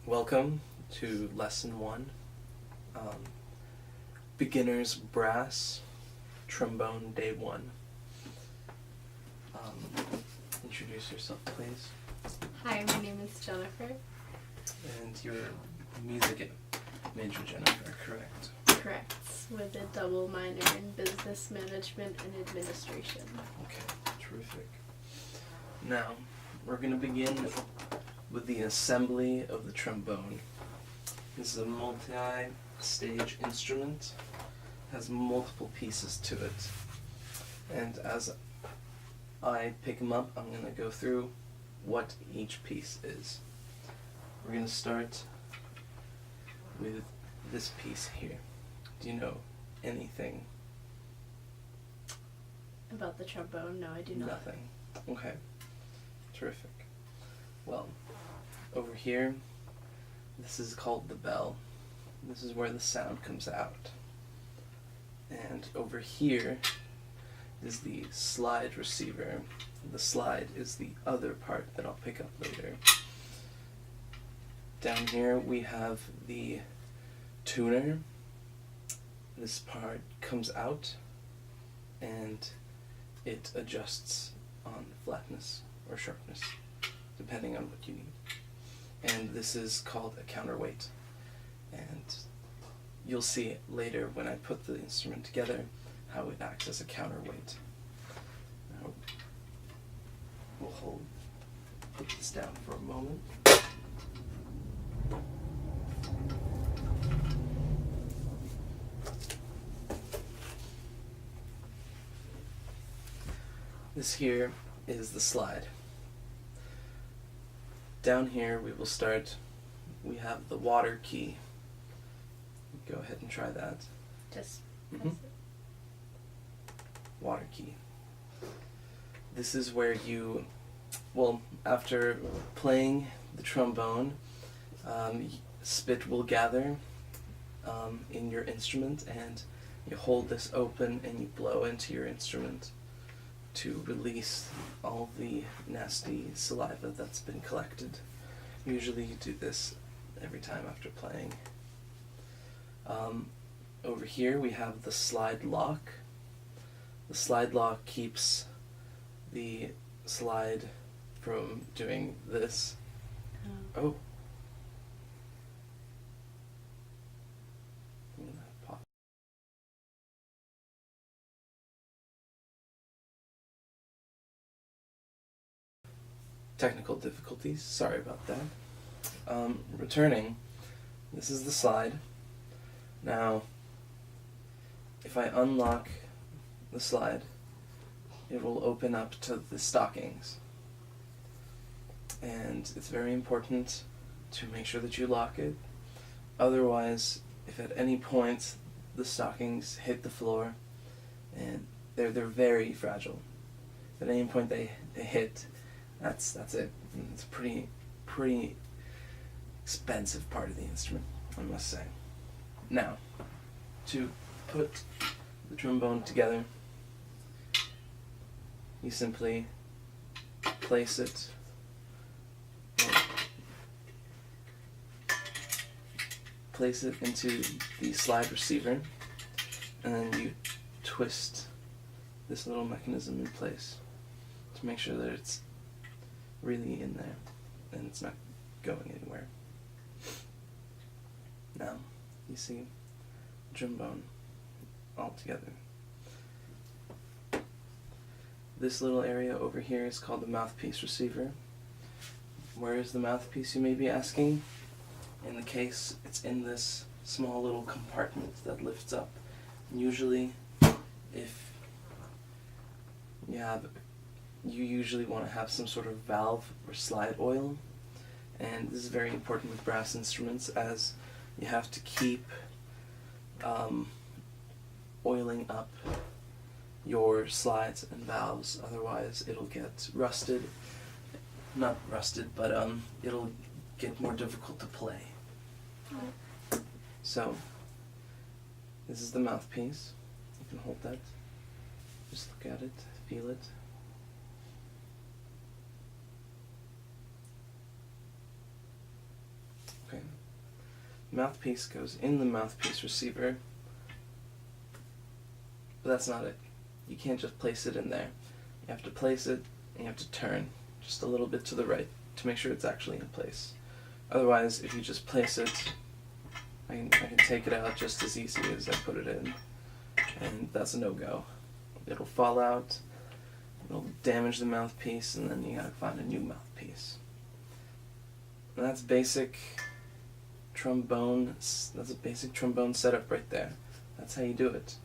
Welcome to Lesson 1, Beginner's Brass, Trombone, Day 1. Introduce yourself, please. Hi, my name is Jennifer. And you're music major, Jennifer, correct? Correct, with a double minor in business management and administration. Okay, terrific. Now, we're going to begin with the assembly of the trombone. This is a multi-stage instrument, has multiple pieces to it. And as I pick them up, I'm going to go through what each piece is. We're going to start with this piece here. Do you know anything? About the trombone? No, I do not. Nothing. Okay. Terrific. Well, over here, this is called the bell. This is where the sound comes out. And over here is the slide receiver. The slide is the other part that I'll pick up later. Down here we have the tuner. This part comes out and it adjusts on flatness or sharpness, depending on what you need. And this is called a counterweight. And you'll see later when I put the instrument together how it acts as a counterweight. Now, we'll put this down for a moment. This here is the slide. Down here we will start, we have the water key. Go ahead and try that. Just Mhm. press it. Water key. This is where you, well, after playing the trombone, spit will gather in your instrument, and you hold this open and you blow into your instrument to release all the nasty saliva that's been collected. Usually you do this every time after playing. Over here we have the slide lock. The slide lock keeps the slide from doing this. Oh. Pop. Technical difficulties, sorry about that. Returning, this is the slide. Now, if I unlock the slide, it will open up to the stockings. And it's very important to make sure that you lock it. Otherwise, if at any point the stockings hit the floor, and they're very fragile. If at any point they hit, that's it. It's a pretty expensive part of the instrument, I must say. Now, to put the trombone together, you simply place it into the slide receiver, and then you twist this little mechanism in place to make sure that it's really in there and it's not going anywhere. Now, you see the trombone all together. This little area over here is called the mouthpiece receiver. Where is the mouthpiece, you may be asking? In the case, it's in this small little compartment that lifts up. And usually, if you usually want to have some sort of valve or slide oil, and this is very important with brass instruments, as you have to keep oiling up your slides and valves, otherwise it'll get rusted. Not rusted, but it'll get more difficult to play. So, this is the mouthpiece. You can hold that. Just look at it, feel it. Okay. mouthpiece goes in the mouthpiece receiver, but that's not it. You can't just place it in there. You have to place it and you have to turn just a little bit to the right to make sure it's actually in place. Otherwise, if you just place it, I can take it out just as easy as I put it in, and that's a no-go. It'll fall out, it'll damage the mouthpiece, and then you gotta find a new mouthpiece. And that's basic trombone. That's a basic trombone setup right there. That's how you do it.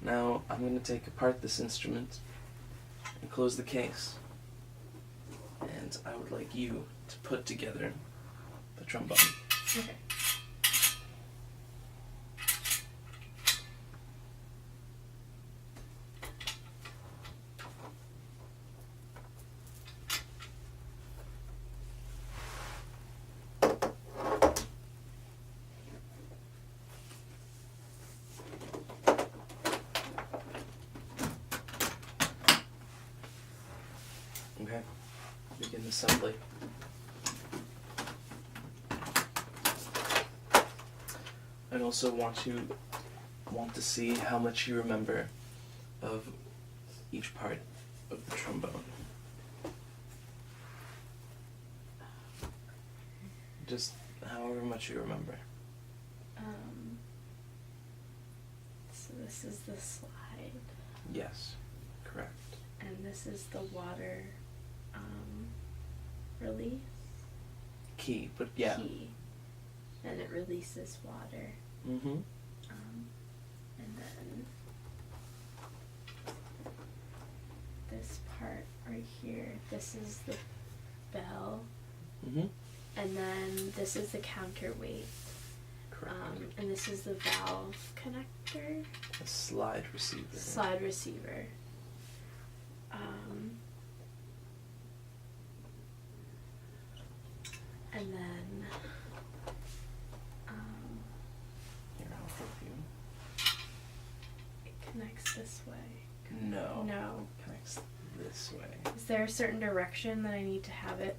Now I'm going to take apart this instrument and close the case. And I would like you to put together the trombone. Okay. Okay, begin assembly. I also want to see how much you remember of each part of the trombone. Just however much you remember. So this is the slide, Yes, correct. and this is the water release Key, but yeah. key, and it releases water. Mm-hmm. And then this part right here, this is the bell, Mm-hmm. and then this is the counterweight, Correct. and this is the valve connector, A slide receiver. slide receiver. And then Here, I'll help you. it connects this way. No. No. It connects this way. Is there a certain direction that I need to have it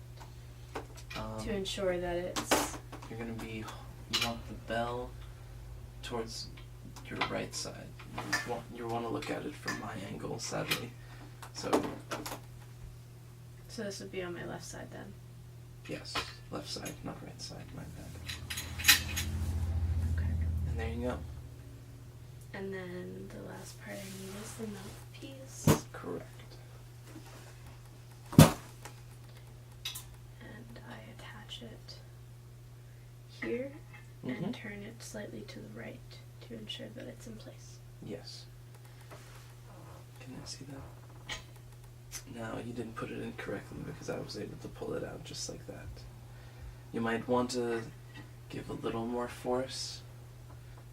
Um, to ensure that it's... You're gonna be. You want the bell towards your right side. You want to look at it from my angle, sadly. So So this would be on my left side then? yes, left side, not right side. My bad. Okay. And there you go. And then the last part I need is the mouthpiece. Correct. And I attach it here Mhm. and turn it slightly to the right to ensure that it's in place. Yes. Can I see that? No, you didn't put it in correctly because I was able to pull it out just like that. You might want to give a little more force,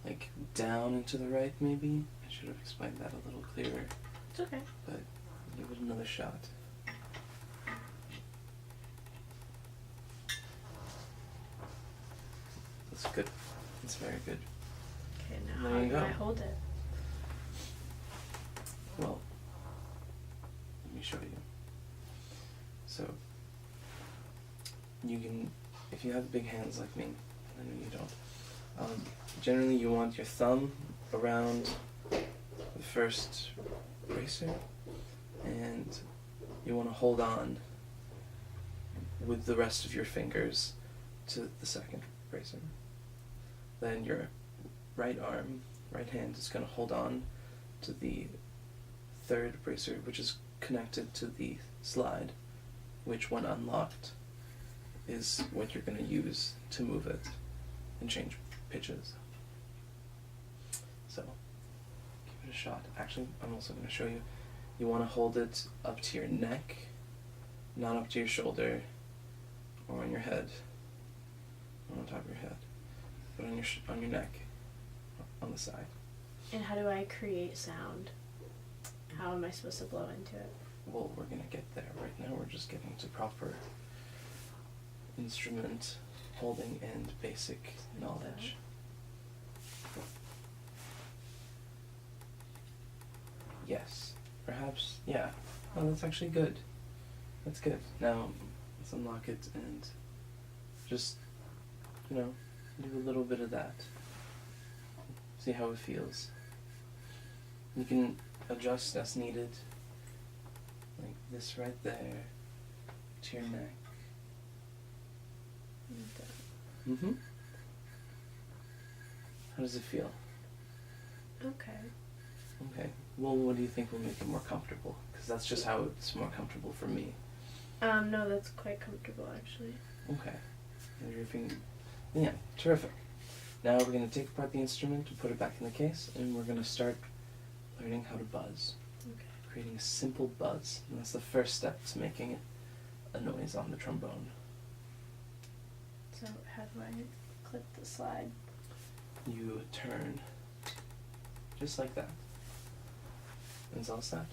like down and to the right maybe. I should have explained that a little clearer, It's okay. but give it another shot. That's good. That's very good. Okay, now There how you do I go. hold it? Well, let me show you. So, you can, if you have big hands like me, I know you don't, generally you want your thumb around the first bracer, and you want to hold on with the rest of your fingers to the second bracer. Then your right hand is going to hold on to the third bracer, which is connected to the slide, which when unlocked is what you're going to use to move it and change pitches. So give it a shot. Actually, I'm also going to show you. You want to hold it up to your neck, not up to your shoulder or on your head, or on top of your head, but on your neck, on the side. And how do I create sound? How am I supposed to blow into it? Well, we're gonna get there. Right now we're just getting to proper instrument holding and basic knowledge. Yes. Perhaps, yeah. Oh, that's actually good. That's good. Now, let's unlock it and just, Do a little bit of that. See how it feels. You can adjust as needed, like this right there, to your neck. Mm-hmm. How does it feel? Okay. Okay. Well, what do you think will make it more comfortable? Because that's just how it's more comfortable for me. No, that's quite comfortable actually. Okay. And your finger. Yeah, terrific. Now we're going to take apart the instrument and put it back in the case, and we're going to start learning how to buzz. Okay. Creating a simple buzz. And that's the first step to making a noise on the trombone. So how do I click the slide? You turn just like that. And it's all set.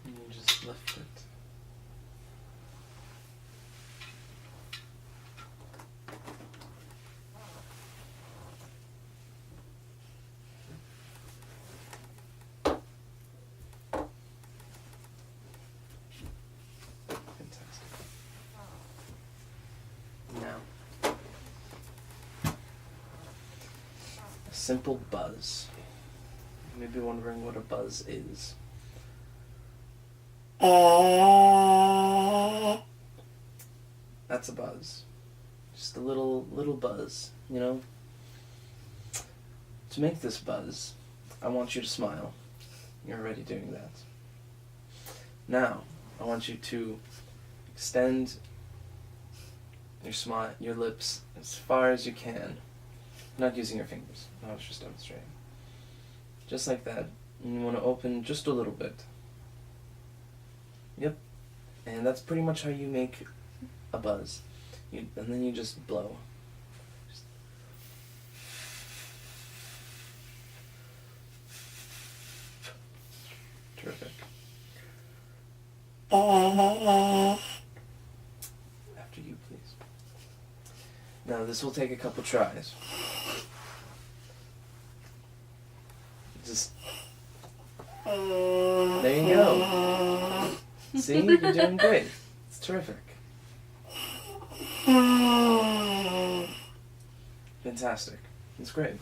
And you just lift it. Fantastic. Now, a simple buzz. You may be wondering what a buzz is. That's a buzz. Just a little buzz, you know? To make this buzz, I want you to smile. You're already doing that. Now, I want you to extend your lips as far as you can. Not using your fingers. I was just demonstrating. Just like that. And you want to open just a little bit. Yep. And that's pretty much how you make a buzz. And then you just blow. Terrific. After you, please. Now this will take a couple tries. Just there you go. See, you're doing great. It's terrific. Fantastic. It's great.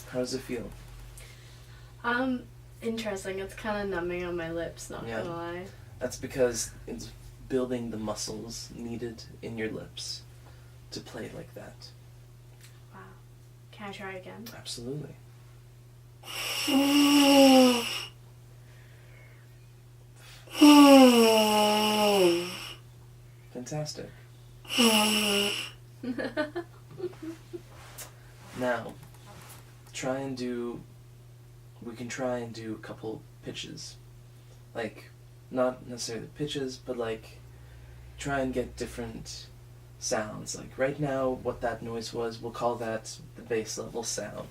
How does it feel? Interesting. It's kind of numbing on my lips, not Yeah. gonna lie. That's because it's building the muscles needed in your lips to play like that. Wow. Can I try again? Absolutely. Fantastic. Now, we can try and do a couple pitches. Like, not necessarily pitches, but like, try and get different sounds. Like, right now, what that noise was, we'll call that the bass level sound.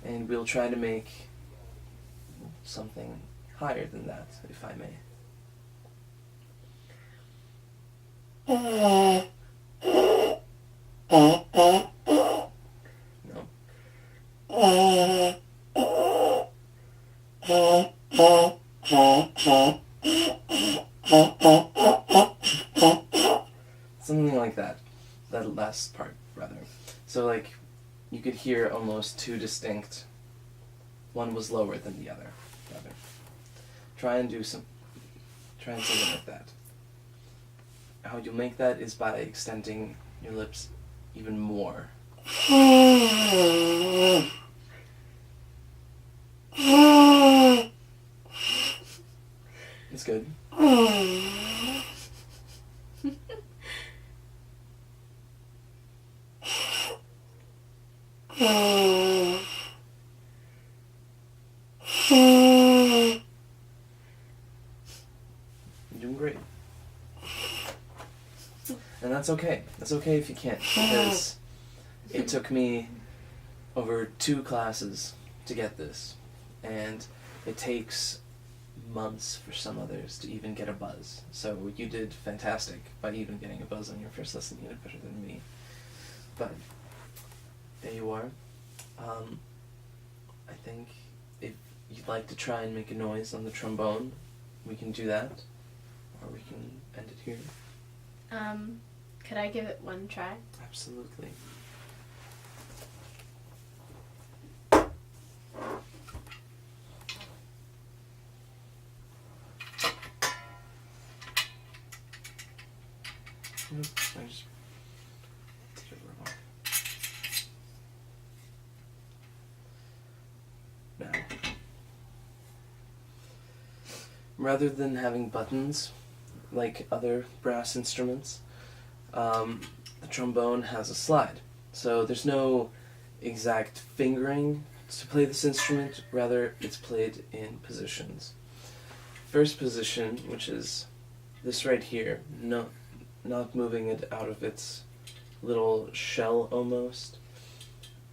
And we'll try to make something higher than that, if I may. No. Something like that. That last part, rather. So, like, you could hear almost two distinct. One was lower than the other, rather. Try and say something like that. How you'll make that is by extending your lips even more. It's good. You're doing great. And that's okay. That's okay if you can't, because it took me over 2 classes to get this. And it takes months for some others to even get a buzz. So you did fantastic by even getting a buzz on your first lesson. You did better than me. But there you are. I think if you'd like to try and make a noise on the trombone, we can do that, or we can end it here. Could I give it one try? Absolutely. Oops, I just did it wrong. Now, rather than having buttons like other brass instruments, the trombone has a slide. So there's no exact fingering to play this instrument, rather it's played in positions. First position, which is this right here, not moving it out of its little shell almost,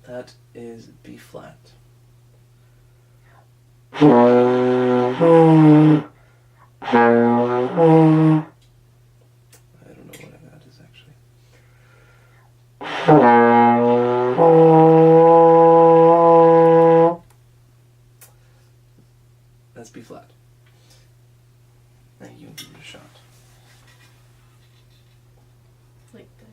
that is B flat. I don't know what that is actually. That's B flat. Now you can give it a shot. Like this.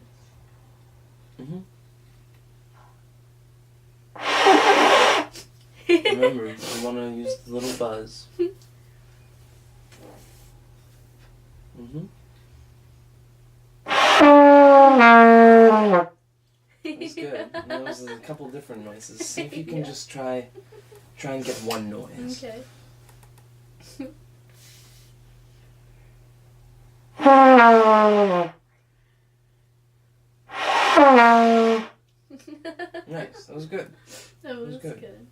Remember, you want to use the little buzz. That's good. That was a couple different noises. See if you can just try and get one noise. Okay. Nice. That was good. That was good. good.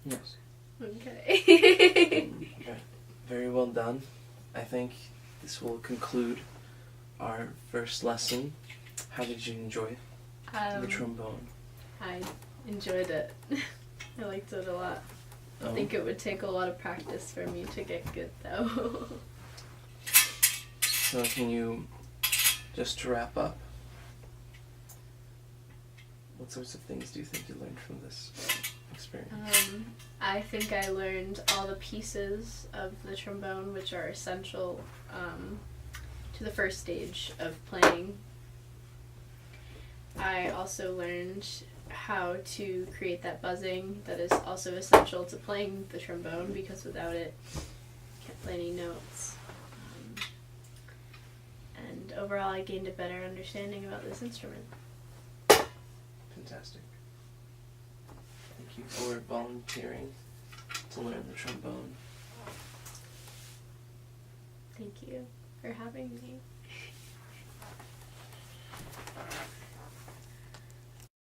Yes. Okay. Okay. Very well done. I think this will conclude our first lesson. How did you enjoy the trombone? I enjoyed it. I liked it a lot. I think it would take a lot of practice for me to get good, though. So can you, just to wrap up, what sorts of things do you think you learned from this experience? I think I learned all the pieces of the trombone, which are essential to the first stage of playing. I also learned how to create that buzzing that is also essential to playing the trombone, because without it, you can't play any notes. And overall, I gained a better understanding about this instrument. Fantastic. Thank you for volunteering to learn the trombone. Thank you for having me.